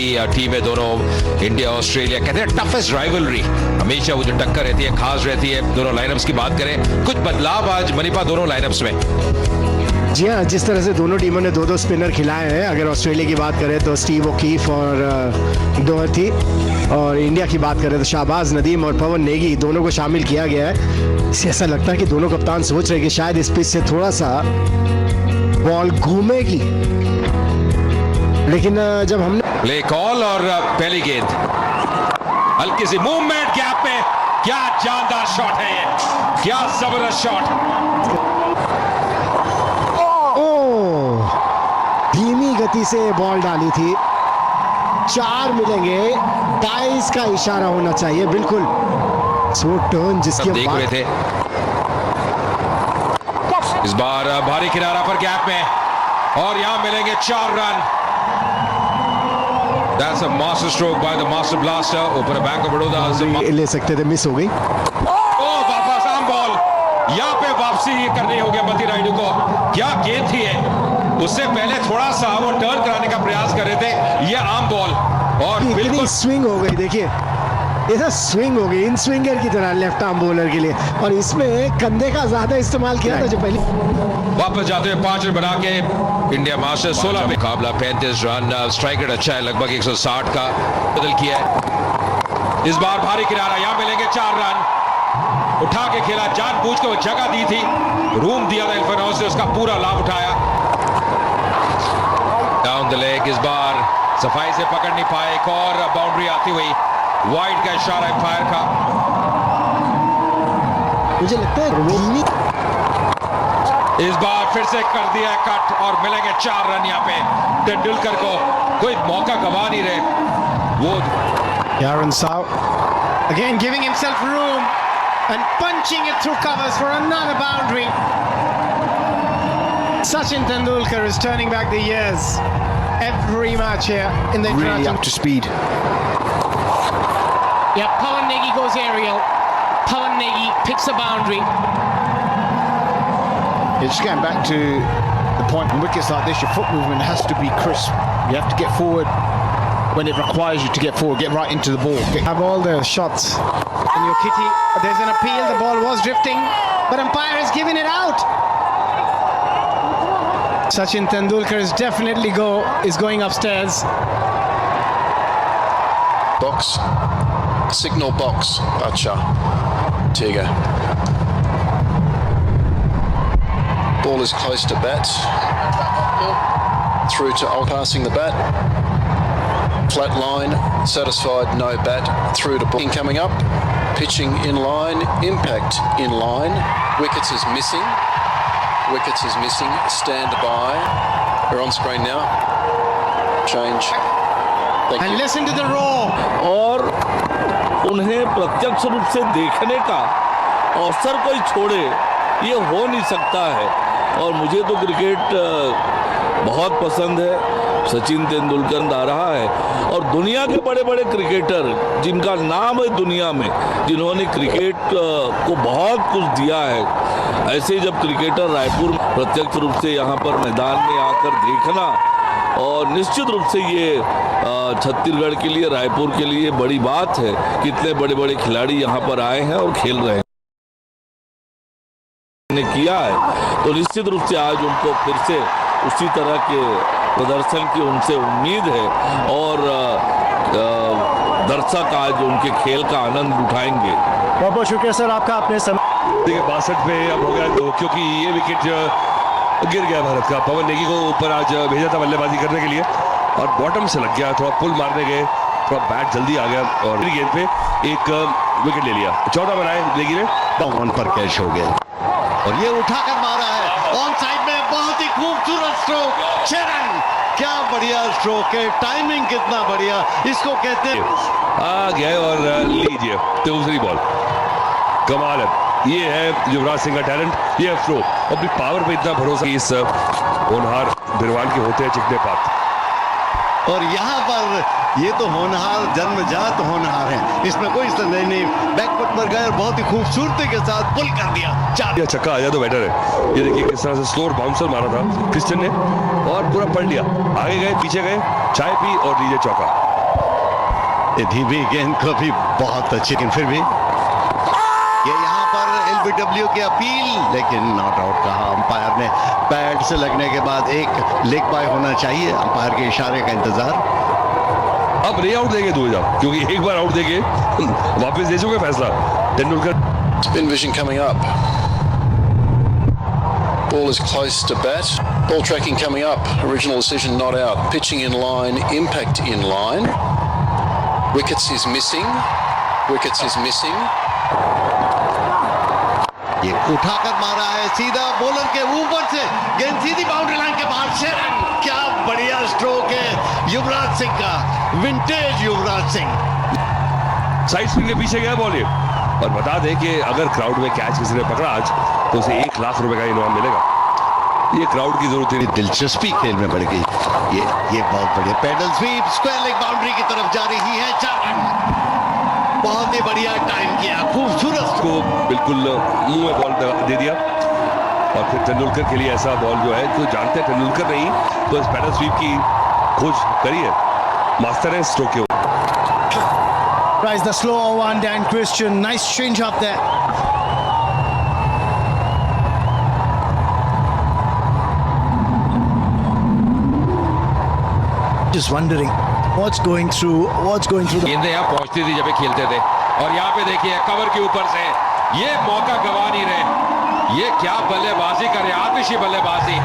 Team है दोनों, India Australia, कहते हैं टफेस्ट राइवलरी, हमेशा वो जो टक्कर रहती है खास रहती है। दोनों लाइनअप्स की बात करें, कुछ बदलाव आज मनीपा दोनों लाइनअप्स में। जी हाँ, जिस तरह से दोनों टीमों ने दो स्पिनर खिलाए हैं, अगर ऑस्ट्रेलिया की बात करें तो स्टीव ओकीफ और डोहर्टी, और इंडिया की बात करें तो शाहबाज नदीम और पवन नेगी, दोनों को शामिल किया गया है। इससे ऐसा लगता है कि दोनों कप्तान सोच रहे हैं कि शायद इस पिच से थोड़ा सा बॉल घूमेगी, लेकिन जब हमने प्ले कॉल और पहली गेंद, हल्की सी मूवमेंट गैप में, क्या जानदार शॉट है ये, क्या जबरदस्त शॉट। धीमी गति से बॉल डाली थी, 4 मिलेंगे, 22 का इशारा होना चाहिए, बिल्कुल स्लो टर्न जिसके देख रहे थे। इस बार भारी किनारा पर गैप में, और यहां मिलेंगे 4 run. That's a master stroke by the master blaster. Open a Bank of Baroda ले सकते थे, मिस हो गई। वापस आम बॉल, यहाँ पे वापसी करनी होगी मती राइडू को। क्या गेंद थी है, उससे पहले थोड़ा सा वो टर्न कराने का प्रयास कर रहे थे, ये आम बॉल और बिल्कुल स्विंग हो गई। देखिए ऐसा स्विंग हो गई इन स्विंगर की तरह लेफ्ट आर्म बॉलर के लिए, और इसमें कंधे का ज्यादा इस्तेमाल किया था जो पहले। वापस जाते हुए 5 रन बना के इंडिया मास्टर 16 में मुकाबला 35 रन। स्ट्राइक रेट अच्छा है, लगभग 160 का बदल किया है। इस बार भारी किनारा, यहां मिलेंगे 4 रन। उठा के खेला, जानबूझ के वो जगह दी थी, रूम दिया था इल्फानौज से, उसका पूरा लाभ उठाया। डाउन द लेग, इस बार सफाई से पकड़ नहीं पाए, एक और बाउंड्री आती हुई, वाइड का इशारा एम्पायर का। मुझे लगता है इस बार फिर से कर दिया कट, और मिलेंगे 4 रन। यहाँ पे तेंदुलकर को कोई मौका गवा नहीं रहे वो। Aaron Saw again giving himself room and punching it through covers for another boundary. Sachin Tendulkar is turning back the years every match here in the really up to speed. Yeah, Pawan Negi goes aerial. Pawan Negi picks a boundary. It's getting back to the point in wickets like this, your foot movement has to be crisp. You have to get forward when it requires you to get forward, get right into the ball. Have all the shots in your kitty. There's an appeal, the ball was drifting, but umpire has given it out. Sachin Tendulkar is definitely going upstairs. Box, signal box. Acha, ठीक है. Ball is close to bat. Through to passing the bat. Flat line, satisfied, no bat. Through to ball coming up. Pitching in line, impact in line. Wickets is missing. Wickets is missing. Stand by. We're on screen now. Change. Thank And you. listen to the roar. और उन्हें प्रत्यक्ष रूप से देखने का अवसर कोई छोड़े, ये हो नहीं सकता है। और मुझे तो क्रिकेट बहुत पसंद है, सचिन तेंदुलकर ला रहा है, और दुनिया के बड़े बड़े क्रिकेटर जिनका नाम है दुनिया में, जिन्होंने क्रिकेट को बहुत कुछ दिया है, ऐसे जब क्रिकेटर रायपुर प्रत्यक्ष रूप से यहाँ पर मैदान में आकर देखना, और निश्चित रूप से ये छत्तीसगढ़ के लिए, रायपुर के लिए बड़ी बात है, कितने बड़े बड़े खिलाड़ी यहाँ पर आए हैं और खेल रहे हैं ने किया है। तो निश्चित रूप से आज उनको फिर से उसी तरह के प्रदर्शन की उनसे उम्मीद है, और दर्शक आज उनके खेल का आनंद उठाएंगे। बहुत बहुत शुक्रिया सर आपका, अपने समय। देखिए 62 पे अब हो गया, तो क्योंकि ये विकेट गिर गया भारत का। पवन नेगी को ऊपर आज भेजा था बल्लेबाजी करने के लिए, और बॉटम से लग गया, थोड़ा पुल मारने गए, थोड़ा बैट जल्दी आ गया, और गेंद पे एक विकेट ले लिया। 14 बनाए नेगी ने, डाउन पर कैच हो गया, और ये उठाकर मारा है ऑन साइड में। बहुत ही खूबसूरत स्ट्रोक, 6 रन। क्या बढ़िया स्ट्रोक है, टाइमिंग कितना बढ़िया, इसको कहते हैं। आ गया और लीजिए दूसरी बॉल, कमाल है। ये है युवराज सिंह का टैलेंट, ये है थ्रो, और भी पावर पे इतना भरोसा इस होनहार बिरवान के होते हैं चिकने पात। और यहाँ पर ये तो होनहार, जन्मजात होनहार है, इसमें कोई संदेह नहीं। बैकफुट पर गए और बहुत ही खूबसूरती के साथ पुल कर दिया। 4 छक्का आ जाए तो बेटर है। ये देखिए किस तरह से स्लोर बाउंसर मारा था क्रिस्टियन ने, और पूरा पढ़ लिया। आगे गए, पीछे गए, चाय पी और लीजिए चौका। ये धीमी गेंद को भी बहुत अच्छी, लेकिन फिर भी ये यहाँ पर एलबीडब्ल्यू की अपील, लेकिन नॉट आउट कहा अंपायर ने। पैड से लगने के बाद एक लेग बाय होना चाहिए, अंपायर के इशारे का इंतजार। अब रे आउट देंगे 2000, क्योंकि एक बार आउट देंगे वापस दे चुके फैसला Tendulkar. Spin vision coming up. Ball is close to bat. Ball tracking coming up. Original decision not out. Pitching in line. Impact in line. Wickets is missing. Wickets is missing. ये उठाकर मारा है सीधा बॉलर के ऊपर से, गेंद सीधी बाउंड्री लाइन के बाहर। शेरन, क्या बढ़िया स्ट्रोक है युवराज सिंह का, vintage Yuvraj Singh. Side spin के पीछे गया बॉल ये। और बता दें कि अगर क्राउड में कैच किसी ने पकड़ा आज तो उसे 1 लाख रुपए का इनाम मिलेगा। ये क्राउड की जरूरत है। दिलचस्पी खेल में बढ़ गई। ये बहुत बढ़िया paddle sweep, square leg boundary की तरफ जा रही है। 4 रन, बहुत ही बढ़िया टाइम किया, खूबसूरत को बिल्कुल मुंह में बॉल दे दिया। और फिर तेंदुलकर के लिए ऐसा बॉल जो है, जो जानते हैं तेंदुलकर नहीं तो इस पैडल स्वीप की खोज करी है, मास्टर है स्ट्रोक के। Tries the slower one, Dan Christian. Nice change up there. Just wondering what's going through the. गेंदें यहाँ पहुंचती थी जब ये खेलते थे, और यहाँ पे देखिए कवर के ऊपर से ये मौका गवा नहीं रहे। ये क्या बल्लेबाजी कर रहे, आतिशी बल्लेबाजी।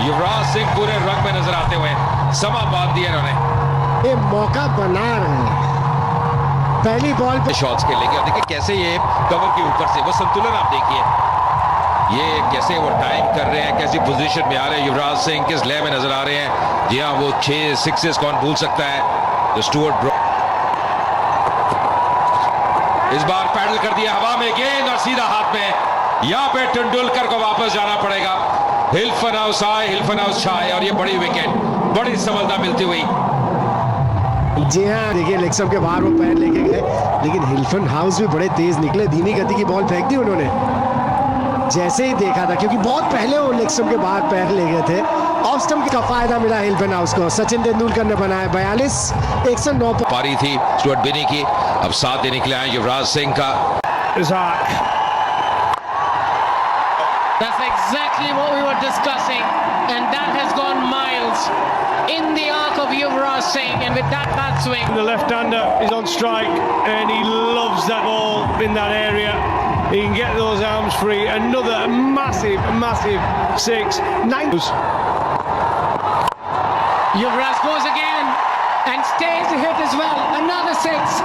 युवराज सिंह पूरे रंग में नजर आते हुए समा बांध दिया इन्होंने। ये मौका बना रहे हैं, पहली बॉल पे शॉट्स खेलेंगे। और देखिए कैसे ये कवर के ऊपर से वो संतुलन आप देखिए, ये कैसे वो टाइम कर रहे हैं, कैसी पोजीशन में आ रहे हैं युवराज सिंह, किस लय में नजर आ रहे हैं। जी हाँ, वो 6 सिक्सेस कौन भूल सकता है। जो स्टुअर्ट इस बार पैडल कर दिया हवा में गेंद और सीधा हाथ में। यहाँ पे तेंदुलकर को वापस जाना पड़ेगा। हिल्फन हाउस आए, हिल्फन हाउस छाए, और ये बड़ी विकेट, बड़ी सफलता मिलती हुई। जी हाँ, देखिए लेग स्टंप के बाहर वो पैर लेके गए, लेकिन हिल्फन हाउस भी बड़े तेज निकले। धीमी गति की बॉल फेंक दी उन्होंने, जैसे ही देखा था, क्योंकि बहुत पहले वो लेग स्टंप के बाहर पैर ले गए थे। ऑफ स्टंप का फायदा मिला हिल्फन हाउस को। सचिन तेंदुलकर ने बनाया 42, 109 पारी थी स्टुअर्ट बिनी की। अब साथ देने के लिए आए युवराज सिंह का। That's exactly what we were discussing, and that has gone miles in the arc of Yuvraj Singh, and with that bat swing. The left-hander is on strike, and he loves that ball in that area. He can get those arms free. Another massive 6, 9. Yuvraj goes again and stays to hit as well. Another 6.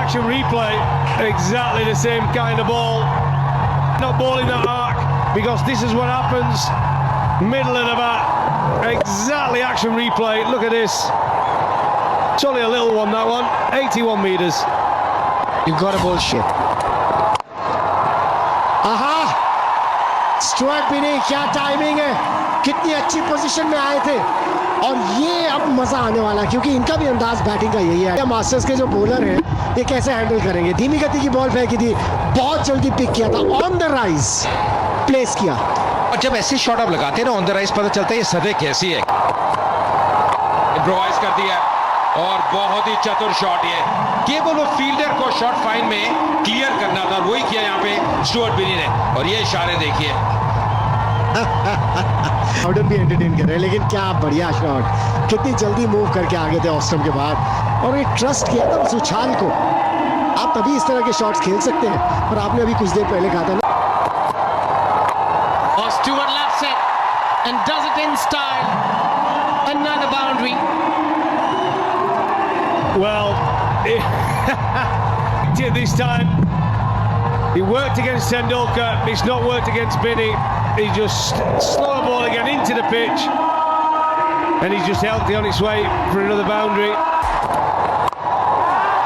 Action replay, exactly the same kind of ball. Not ball in that arc, because this is what happens. Middle of the bat, exactly action replay. Look at this. It's only a little one, that one. 81 meters. You've got a bullshit. आहा, Stuart बिनी, क्या timing है, कितनी अच्छी position में आए थे। और ये अब मजा आने वाला है, क्योंकि इनका भी अंदाज बैटिंग का यही है। मास्टर्स के जो बॉलर हैं, ये कैसे हैंडल करेंगे। धीमी गति की बॉल फेंकी थी, बहुत जल्दी पिक किया था, ऑन द राइज प्लेस किया। और जब ऐसी शॉट आप लगाते हैं ना ऑन द राइज, पता चलता है ये सतह कैसी है। इम्प्रोवाइज कर दिया, और बहुत ही चतुर शॉट ये। केवल वो फील्डर को शॉट फाइन में क्लियर करना था, वही किया यहाँ पे स्टुअर्ट बिनी ने। और ये इशारे देखिए, ऑर्डर भी एंटरटेन कर रहे हैं, लेकिन क्या बढ़िया शॉट, कितनी जल्दी मूव करके आगे थे ऑफ स्टंप के बाद, और ये ट्रस्ट किया था उस उछाल को। आप तभी इस तरह के शॉट्स खेल सकते हैं। और आपने अभी कुछ देर पहले कहा था ना, Oh, Stewart loves it and does it in style. Another boundary. Well, this time he worked against Tendulkar. It's not worked against Binney. He just slowed the ball again into the pitch, and he's just healthy on its way for another boundary.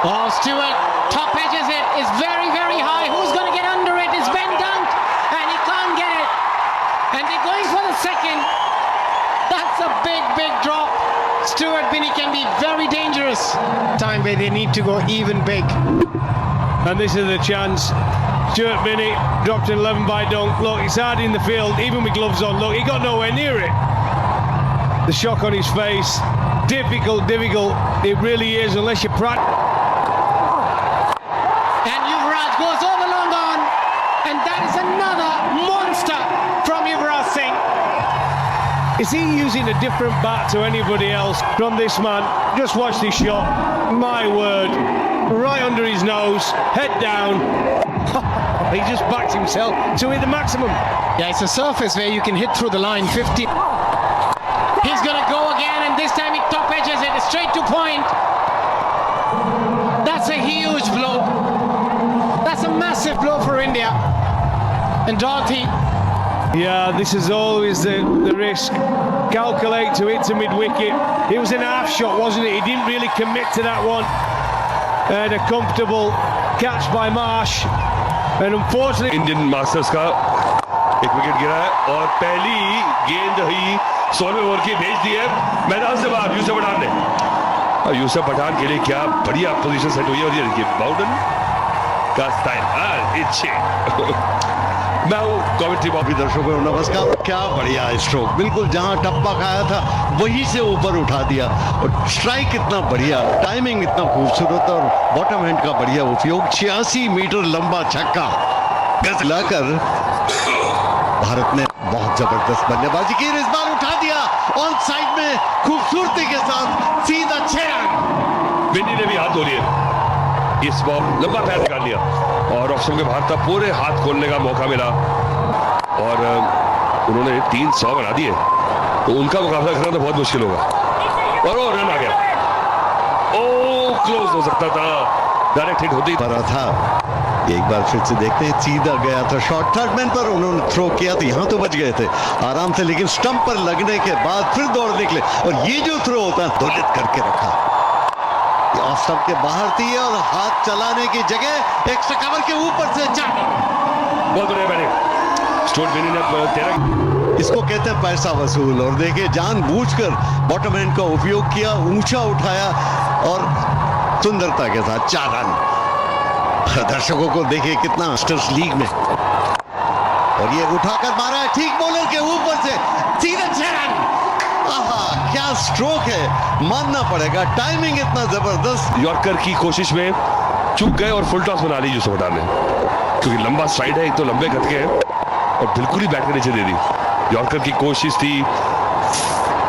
Oh, Stewart top edges it, is very, very high. Who's going to get under it? It's Ben Dunt, and he can't get it. And they're going for the second. That's a big drop. Stewart Binney can be very dangerous. time where they need to go even big. And this is the chance. Stewart Binney dropped an 11 by dunk. Look, it's hard in the field, even with gloves on. Look, he got nowhere near it. The shock on his face. difficult. It really is, unless you practice. And Yuvraj goes over long on, and that is another monster from Yuvraj Singh. Is he using a different bat to anybody else from this man? Just watch this shot. My word. Right under his nose, head down. He just backed himself to hit the maximum. Yeah, it's a surface where you can hit through the line 50. He's going to go again, and this time he top edges it straight to point. That's a huge blow. That's a massive blow for India. And Dorothy. Yeah, this is always the risk. Calculate to hit to mid-wicket. It was an half shot, wasn't it? He didn't really commit to that one. And a comfortable catch by Marsh. And unfortunately... Indian masters का एक wicket गिरा है और पहली गेंद ही 16वें over की भेज दी है मैदान से बाहर यूसुफ पठान ने। और यूसुफ पठान के लिए क्या बढ़िया पोजीशन सेट हुई है। और ये देखिए बाउडन का स्टाइल अच्छे। मैं हूँ कमेंट्री बॉबी। दर्शकों को नमस्कार। क्या बढ़िया स्ट्रोक, बिल्कुल जहां टप्पा खाया था वहीं से ऊपर उठा दिया। और स्ट्राइक इतना बढ़िया, टाइमिंग इतना खूबसूरत और बॉटम हैंड का बढ़िया उपयोग। 86 मीटर लंबा छक्का गज लाकर भारत ने बहुत जबरदस्त बल्लेबाजी की। इस बार उठा दिया ऑन साइड में खूबसूरती के साथ सीधा 6 रन। विनी ने भी हाथ धो लिए। इस बॉल लंबा पैर निकाल लिया और ऑफ स्टंप के बाहर था। पूरे हाथ खोलने का मौका मिला और उन्होंने 300 बना दिए तो उनका मुकाबला करना तो बहुत मुश्किल होगा। और वो रन आ गया। ओ क्लोज हो सकता था, डायरेक्ट हिट होती पड़ा था। एक बार फिर से देखते हैं, सीधा गया था शॉट। थर्ड मैन पर उन्होंने थ्रो किया तो यहाँ तो बच गए थे आराम से, लेकिन स्टंप पर लगने के बाद फिर दौड़ निकले। और ये जो थ्रो होता है दौलत करके रखा, ऑफ स्टंप के बाहर थी और हाथ चलाने की जगह एक्स्ट्रा कवर के ऊपर से बहुत बढ़िया बैटिंग। स्टुअर्ट बिनी ने 13 इसको कहते हैं पैसा वसूल। और देखिए जानबूझकर बॉटम हैंड का उपयोग किया, ऊंचा उठाया और सुंदरता के साथ 4 रन। दर्शकों को देखिए कितना मास्टर्स लीग में। और ये उठाकर मारा है ठीक बॉलर के ऊपर से सीधे 6 रन। आहा, क्या स्ट्रोक है, मानना पड़ेगा। टाइमिंग इतना जबरदस्त। यॉर्कर की कोशिश में चूक गए और फुल टॉस बना ली यूसुफ पठान ने, क्योंकि लंबा स्ट्राइड है, एक तो लंबे गटके हैं और बिल्कुल ही बैट के नीचे दे दी। यॉर्कर की कोशिश थी।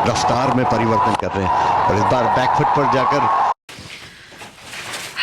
रफ्तार में परिवर्तन कर रहे हैं और इस बार बैकफुट पर जाकर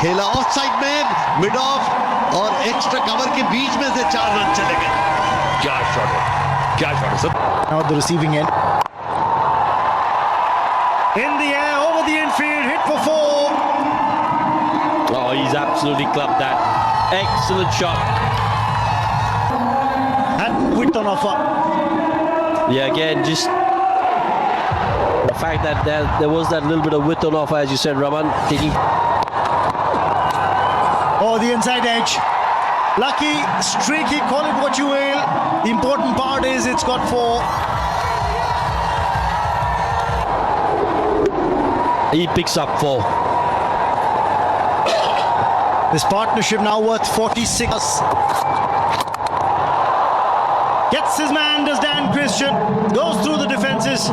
खेला ऑफ साइड में मिड ऑफ और एक्स्ट्रा कवर के बीच में से 4 रन चले गए। क्या शॉट है, क्या शॉट है sir. Now the receiving end. In the air, over the infield, hit for 4. Oh, he's absolutely clubbed that. Excellent shot. And width on offer. Yeah, again, just the fact that there was that little bit of width on offer, as you said, Raman, taking. Oh, the inside edge. Lucky, streaky, call it what you will. The important part is it's got 4. He picks up 4. This partnership now worth 46. Gets his man, does Dan Christian. Goes through the defenses.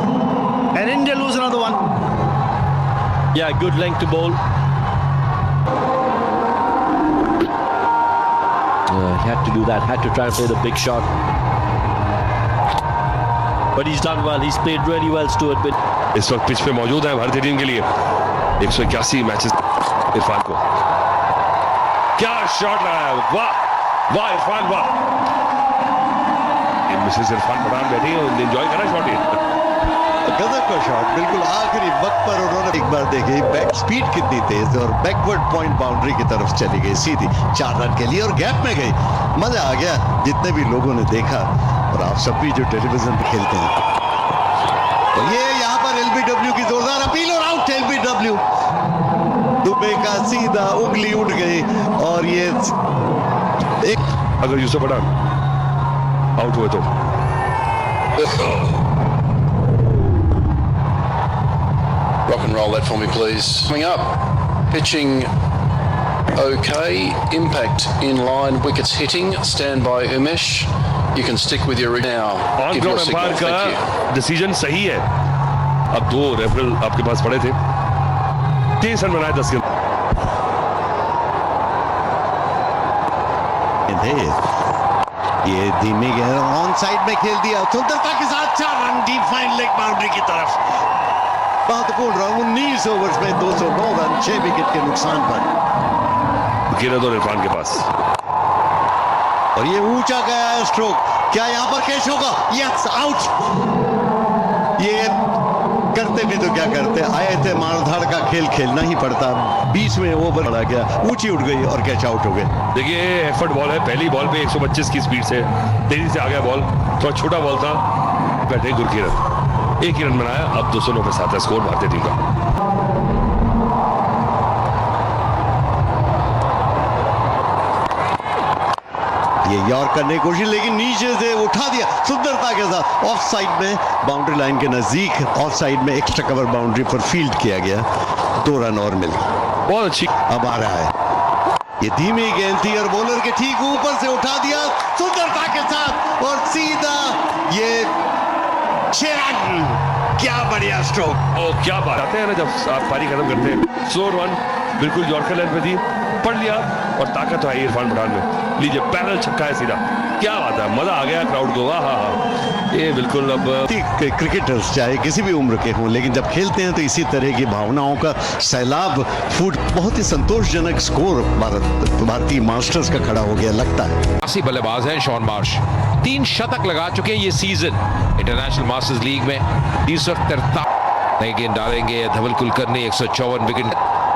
And India lose another one. Yeah, good length to bowl. He had to do that, had to try and play the big shot. But he's done well, he's played really well, Stuart. इस वक्त pitch पे मौजूद है भारतीय team के लिए 181 matches. Irfan को क्या शॉट लगाया, वाह वाह इरफान वाह। मिसेस इरफान पठान बैठी है, एंजॉय करा शॉट। ये गजब का शॉट, बिल्कुल आखिरी वक्त पर उन्होंने एक बार देखी बैक स्पीड कितनी तेज और बैकवर्ड पॉइंट बाउंड्री की तरफ चली गई सीधी 4 रन के लिए और गैप में गई। मजा आ गया जितने भी लोगों ने देखा और आप सब भी जो टेलीविजन पे खेलते हैं। तो ये यहाँ पर एलबीडब्ल्यू की जोरदार अपील और आउट एलबीडब्ल्यू। दुबे का सीधा उंगली उठ गई और ये एक अगर यूसुफ पठान आउट हुए तो Rock and roll that for me, please. Coming up, pitching okay, impact in line, wickets hitting, stand by Umesh. You can stick with your now. On Give your ground signal. Umpire Thank you. का decision सही है। अब 2 referral आपके पास पड़े थे, 30 run बनाए 10 गेंद। ये धीमी गेंद ऑन साइड में खेल दिया, सुंदरता के साथ 4 run, deep fine leg boundary की तरफ। महत्वपूर्ण रन 19 ओवर्स में 209 रन, 6 विकेट के नुकसान पर। गिरद और इरफान के पास, और ये ऊंचा गया है स्ट्रोक, क्या यहां पर कैच होगा? Yes, out. ये करते भी तो क्या करते, आए थे मारधाड़ का खेल खेलना ही पड़ता। 20वें ओवर बढ़ा गया, ऊंची उठ गई और कैच आउट हो गए। देखिए एफर्ट बॉल है, पहली बॉल पे 125 की स्पीड से तेजी से आ गया बॉल, थोड़ा छोटा बॉल था, बैठे गुरकीरत 1 ही रन बनाया। अब 209 पे 7 है स्कोर भारतीय टीम का। ये यॉर्क करने की कोशिश, लेकिन नीचे से उठा दिया सुंदरता के साथ। ऑफ साइड में बाउंड्री लाइन के नजदीक, ऑफ साइड में एक्स्ट्रा कवर बाउंड्री पर फील्ड किया गया, 2 रन और मिल गए। बहुत अच्छी, अब आ रहा है, ये धीमी गेंद थी और बॉलर के ठीक ऊपर से उठा दिया सुंदरता के साथ और सीधा ये 6 रन। क्या बढ़िया स्ट्रोक। और क्या बात आते हैं ना जब आप पारी खत्म करते हैं। 100 रन बिल्कुल यॉर्कर लाइन पे थी, पढ़ लिया और ताकत तो है इरफान पठान में। लीजिए पैरल छक्का है सीधा, क्या बात है, मजा आ गया क्राउड को। हाँ, ये बिल्कुल अब क्रिकेटर्स चाहे किसी भी उम्र के हों, लेकिन जब खेलते हैं तो इसी तरह की भावनाओं का सैलाब फूट। बहुत ही संतोषजनक स्कोर भारतीय मास्टर्स का खड़ा हो गया लगता है। ऐसी बल्लेबाज है शॉन मार्श, 3 शतक लगा चुके हैं ये सीजन इंटरनेशनल मास्टर्स लीग में। 343 नई गेंद डालेंगे धवल कुलकर्णी, 154 विकेट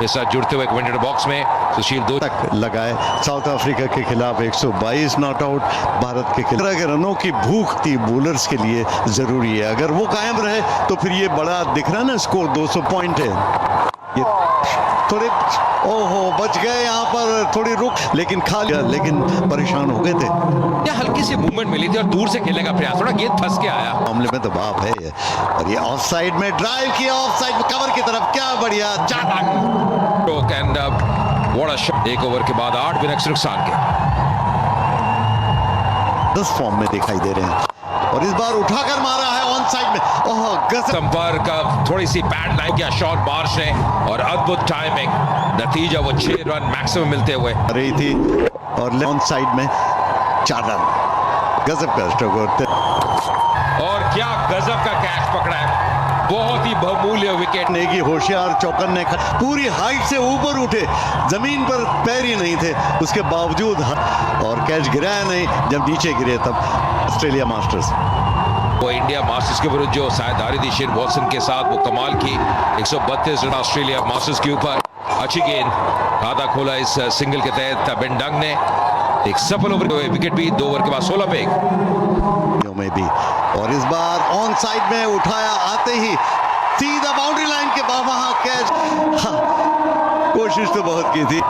के साथ जुड़ते हुए कमेंटेटर बॉक्स में सुशील 2 तक लगाए। साउथ अफ्रीका के खिलाफ 122 नॉट आउट, भारत के खिलाफ के रनों की भूख थी बॉलर्स के लिए जरूरी है। अगर वो कायम रहे तो फिर ये बड़ा दिख रहा ना स्कोर 200 पॉइंट है। ये थोड़े ओहो बच गए यहाँ पर, थोड़ी रुक, लेकिन खा लिया, लेकिन परेशान हो गए थे। या हल्की सी मूवमेंट मिली थी और दूर से खेलने का प्रयास, थोड़ा गेंद फंस के आया। मामले में तो बाप है ये। और ये ऑफ साइड में ड्राइव किया, ऑफ साइड में कवर की तरफ, क्या बढ़िया 4 run. And what a shot. 1 over के बाद 8 विकेट्स नुकसान के 10 फॉर्म में दिखाई दे रहे हैं और इस बार उठाकर मारा है ऑन साइड में। ओह गजब। संपर्क का थोड़ी सी बैड लाइन किया शॉन मार्श ने और अद्भुत टाइमिंग, नतीजा वो 6 रन मैक्सिमम मिलते हुए रही थी और ऑन साइड में 4 रन। गजब का स्ट्रोक और क्या गजब का कैच पकड़ा है, बहुत ही बहुमूल्य विकेट। नेगी होशियार चौकन ने पूरी हाइट से ऊपर उठे, जमीन पर पैर ही नहीं थे, उसके बावजूद और कैच गिराया नहीं। जब नीचे गिरे तब ऑस्ट्रेलिया मास्टर्स, वो इंडिया मास्टर्स के विरुद्ध जो साझेदारी थी शेन वॉटसन के साथ, वो कमाल की 132 रन ऑस्ट्रेलिया मास्टर्स के ऊपर। अच्छी गेंद, खाता खोला इस सिंगल के तहत बेन डंग ने। एक सफल ओवर विकेट भी, 2 ओवर के बाद 16 पे में भी। और इस बार ऑन साइड में उठाया, आते ही सीधा बाउंड्री लाइन के वहां कैच। कोशिश तो बहुत की थी,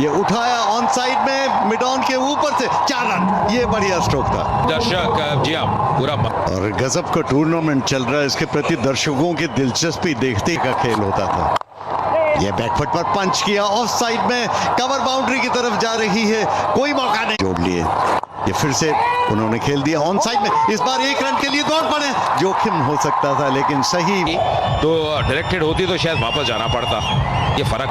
ये उठाया ऑन साइड में मिड ऑन के ऊपर से 4 रन। ये बढ़िया स्ट्रोक था। दर्शक जी हाँ पूरा और गजब का टूर्नामेंट चल रहा है, इसके प्रति दर्शकों की दिलचस्पी देखते का खेल होता था। ये बैकफुट पर पंच किया, ऑफ साइड में कवर बाउंड्री की तरफ जा रही है, कोई मौका नहीं, जोड़ लिए। ये फिर से उन्होंने खेल दिया ऑन साइड में, इस बार 1 रन के लिए दौड़ पड़े, जोखिम हो सकता था लेकिन सही। तो डायरेक्टेड होती तो शायद वापस जाना पड़ता। ये फर्क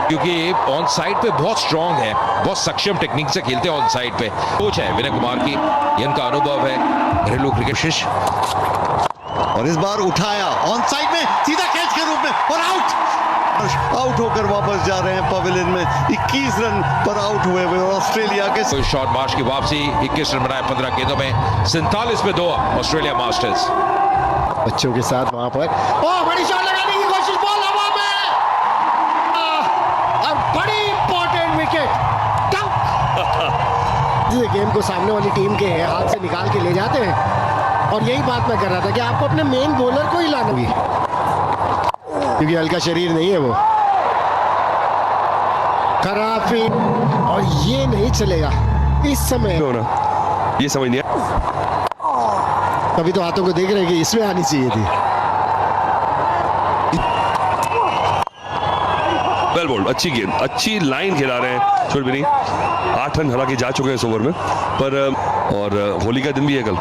क्योंकि ऑन साइड पे बहुत स्ट्रांग है, बहुत सक्षम टेक्निक से खेलते हैं ऑन साइड पे। कोच है विनय कुमार की, ये इनका अनुभव है घरेलू क्रिकेट। कोशिश और इस बार उठाया ऑन साइड में सीधा कैच के रूप में और आउट होकर वापस जा रहे हैं पवेलियन में। 21 रन पर आउट हुए ऑस्ट्रेलिया के। शॉट मार्श की वापसी, 21 रन बनाए 15 गेंदों में, 47 पे 2 ऑस्ट्रेलिया मास्टर्स। बच्चों के साथ वहां पर बड़ी शॉट लगाने की कोशिश, बॉल हवा में और बड़ी इंपॉर्टेंट विकेट। गेम को सामने वाली टीम के हाथ से निकाल के ले जाते हैं और यही बात मैं कर रहा था कि आपको अपने मेन बॉलर को ही लाना होगी, क्योंकि हल्का शरीर नहीं है वो। खराब फील्ड और ये नहीं चलेगा इस समय। ये समझ नहीं आया, कभी तो हाथों को देख रहे हैं कि इसमें आनी चाहिए थी। वेल बोल्ड, अच्छी गेंद, अच्छी लाइन खिला रहे हैं छोड़ भी नहीं। 8 रन हालांकि जा चुके हैं इस ओवर में, पर और होली का दिन भी है कल,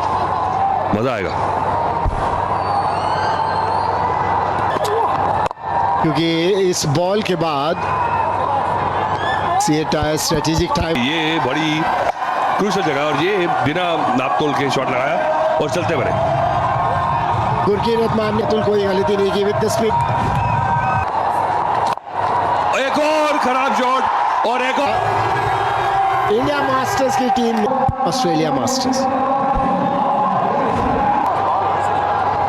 मजा आएगा। क्योंकि इस बॉल के बाद स्ट्रेटेजिक टाइम, ये बड़ी क्रूशल जगह और ये बिना नाप तोल के शॉट लगाया और चलते बने। गुरकीरत रहमान ने तुल कोई गलती नहीं की विद द स्पीड। एक और खराब शॉट और एक और। इंडिया मास्टर्स की team Australia masters.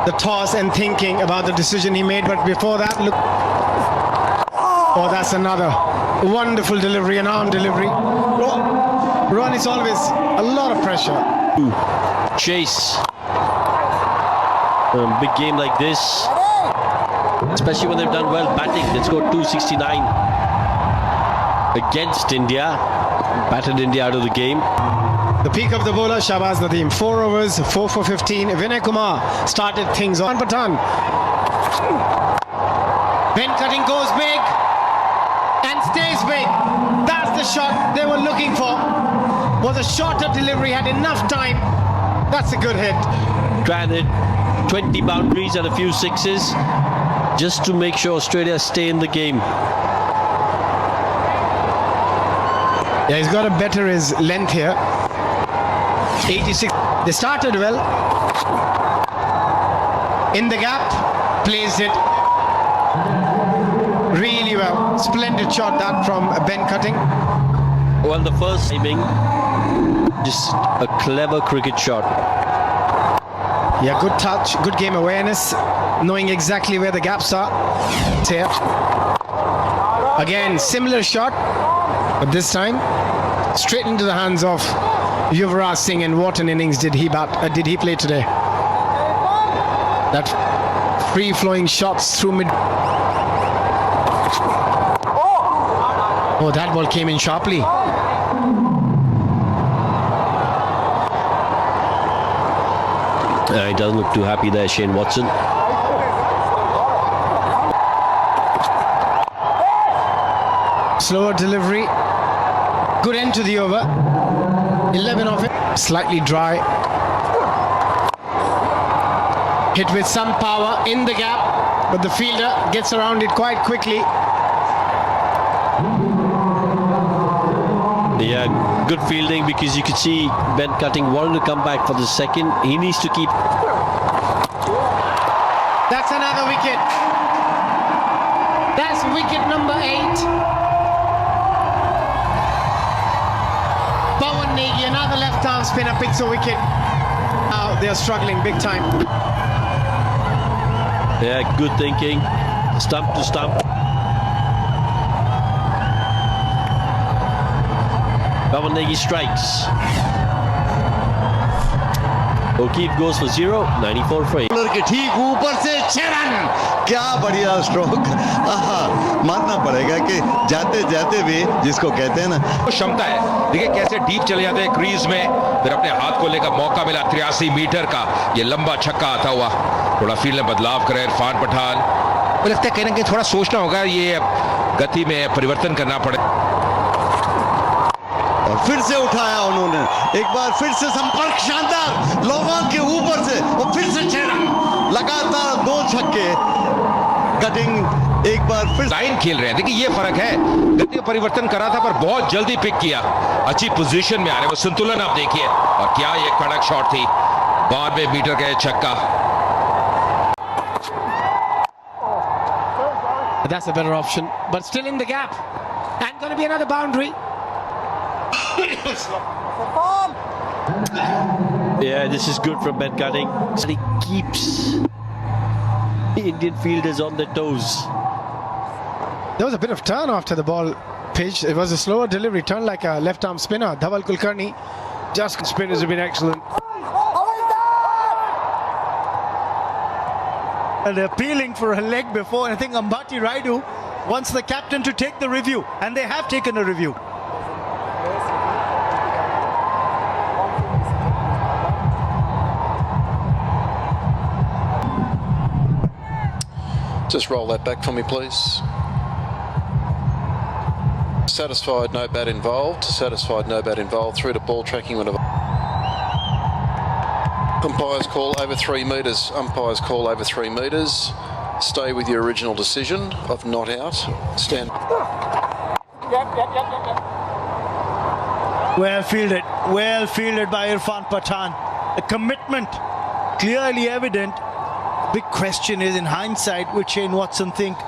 The toss and thinking about the decision he made, but before that, look. Oh, that's another wonderful delivery, an arm delivery. Ron is always a lot of pressure. Chase. Big game like this, especially when they've done well batting. They scored 269 against India, battered India out of the game. The peak of the bowler, Shahbaz Nadeem. 4 overs, 4 for 15. Vinay Kumar started things on. Pathan. Ben Cutting goes big and stays big. That's the shot they were looking for. Was a shorter delivery, had enough time. That's a good hit. Granted, 20 boundaries and a few sixes just to make sure Australia stay in the game. Yeah, he's got to better his length here. 86. They started well. In the gap, placed it really well. Splendid shot that from Ben Cutting. Well, the first timing, just a clever cricket shot. Yeah, good touch, good game awareness, knowing exactly where the gaps are. Here. Again, similar shot, but this time straight into the hands of Yuvraj Singh. And what an innings did he play today? That free-flowing shots through mid. Oh, that ball came in sharply. He doesn't look too happy there, Shane Watson. Slower delivery. Good end to the over. 11 of it. Slightly dry. Hit with some power in the gap, but the fielder gets around it quite quickly. Yeah, good fielding, because you could see Ben Cutting wanted to come back for the second. He needs to keep. That's another wicket. That's wicket number 8. Pawan Negi, another left arm spinner, picks a wicket. Now they are struggling big time. Yeah, good thinking. Stump to stump. Pawan Negi strikes. O'Keefe goes for 0, 94 for 8. के ठीक ऊपर से 6 run, क्या बढ़िया stroke. मानना पड़ेगा कि जाते जाते भी जिसको कहते हैं ना, क्षमता है। देखिए कैसे डीप चले जाते हैं क्रीज में, फिर अपने हाथ को लेकर मौका मिला 83 मीटर का ये लंबा छक्का आता हुआ। थोड़ा फील्ड में बदलाव करे इरफान पठान। मुझे लगता है कहीं ना कहीं थोड़ा सोचना होगा, ये गति में परिवर्तन करना पड़े। और फिर से उठाया उन्होंने, एक बार फिर से संपर्क शानदार, लोगों के ऊपर से और फिर से 6 रन, लगातार 2 छक्के। कटिंग एक बार फिर लाइन खेल रहे हैं। देखिए ये फर्क है, गति में परिवर्तन करा था पर बहुत जल्दी पिक किया, अच्छी पोजीशन में आ रहे, वो संतुलन आप देखिए। और क्या ये कड़क शॉट थी, 92 मीटर का छक्का। That's a better option, but still in the gap. And going to be another boundary. Yeah, this is good from Ben Cutting. He keeps the Indian fielders on their toes. There was a bit of turn after the ball pitched. It was a slower delivery, turned like a left arm spinner. Dhaval Kulkarni. Just spinners have been excellent. And appealing for a leg before. I think Ambati Raidu wants the captain to take the review, and they have taken a review. Just roll that back for me, please. Satisfied, no bat involved. Satisfied, no bat involved. Through to ball tracking. Umpires call over 3 metres. Umpires call over 3 metres. Stay with your original decision of not out. Stand. Well fielded by Irfan Pathan. The commitment clearly evident. Big question is, in hindsight, would Shane Watson think